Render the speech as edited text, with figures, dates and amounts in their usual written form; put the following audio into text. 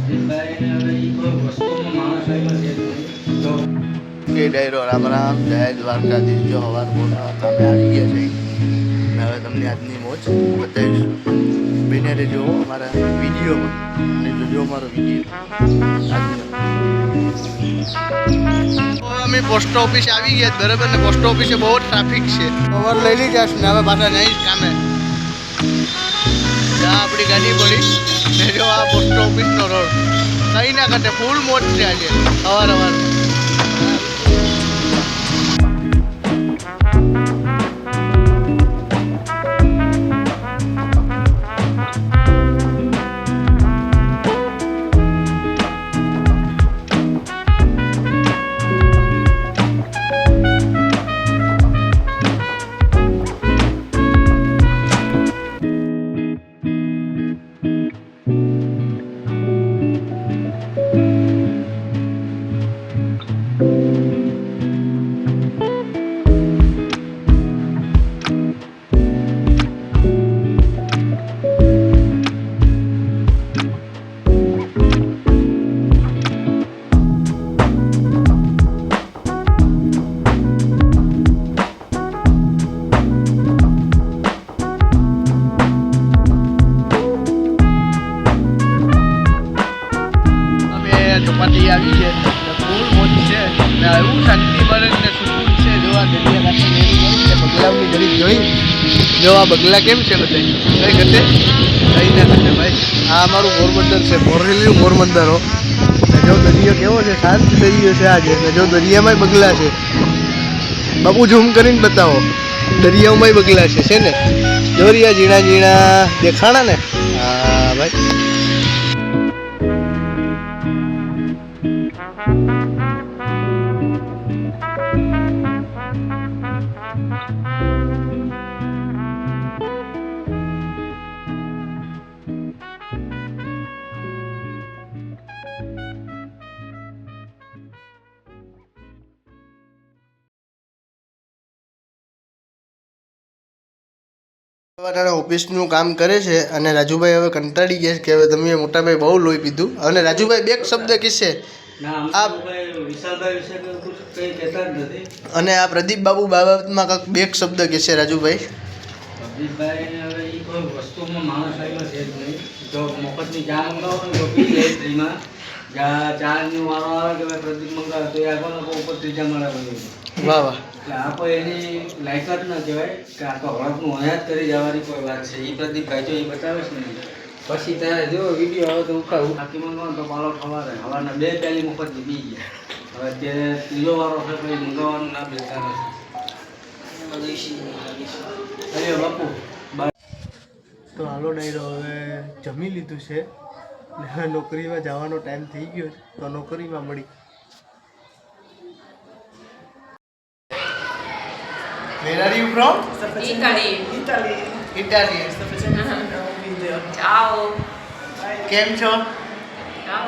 કે ડાયરો રામ રામ જય દ્વારકાધીશ. જો હવાર મોટા તમે આવી ગયા છે ને હવે તમને આજની મોજ બતાવીશું. બને રહેજો અમારા વિડીયોમાં અને જોજો અમારો વિડીયો. અમે પોસ્ટ ઓફિસ આવી ગયા બરાબર ને. પોસ્ટ ઓફિસે બહુ ટ્રાફિક છે. ઓવર લઈ લીધા છે ને હવે પાછા નહીં કામે. આપણી ગાડી પડી ને જો આ પોસ્ટ ઓફિસનો રોડ કઈ ના કાંઠે ફૂલ મોજ છે આજે સવાર સવાર. ચોપાટી આવી છે ફૂલ મોજ છે ને એવું શાંતિ મળે ને સુકૂન છે. જોવા દરિયા કાંઠે બગલાઓની જરીક જોઈ જો આ બગલા કેમ છે બધા કઈ ઘટે કઈ ના ઘટે ભાઈ. આ અમારું પોરબંદર છે, બોરેલીનું પોરબંદર હો. ને જો દરિયો કેવો છે, શાંત દરિયો છે આજે. ને જો દરિયામાંય બગલા છે. બાપુ ઝૂમ કરીને બતાવો, દરિયામાંય બગલા છે ને દરિયા ઝીણા ઝીણા દેખાણા ને. હા ભાઈ. ઓફિસનું કામ કરે છે અને રાજુભાઈ હવે કંટાળી ગયા છે કે હવે તમે મોટાભાઈ બહુ લોહી પીધું. અને રાજુભાઈ બે શબ્દ કહેશે અને આ પ્રદીપ બાબુ બાબતમાં કંઈક બે શબ્દ કહેશે રાજુભાઈ. પ્રદીપભાઈ હવે એ કોઈ વસ્તુમાં માણસ આવ્યો છે જ નહીં. જો મફતની ચા મંગાવો ને તો પી લે ફ્રીમાં. જ્યાં ચાનો વારો આવે કે ભાઈ પ્રદીપ મંગાવે તો એ આગળ ઉપર ત્રીજા માળા બની. વાહ વાહ. એટલે આ કોઈ એની લાયકાત ના કહેવાય કે આ તો હળકનું હયાત કરી જવાની કોઈ વાત છે. એ પ્રદીપભાઈ જો એ બતાવે છે ને પછી તારે જો વિડીયો આવે તો ઉખાવું બાકી મંગાવો તો પાલો ખવારે હવાના 2 પ્યાલી મફતની પી ગયા. હવે અત્યારે ત્રીજો વારો છે પછી મંગાવવાનું ના બેસતા નથી. બાપુ તો હાલો ડાયરો હવે જમી લીધું છે ને હવે નોકરીમાં જવાનો ટાઈમ થઈ ગયો છે તો નોકરીમાં મળી. Where are you from? Italy. Italy. Ciao. કેમ છો? Ciao.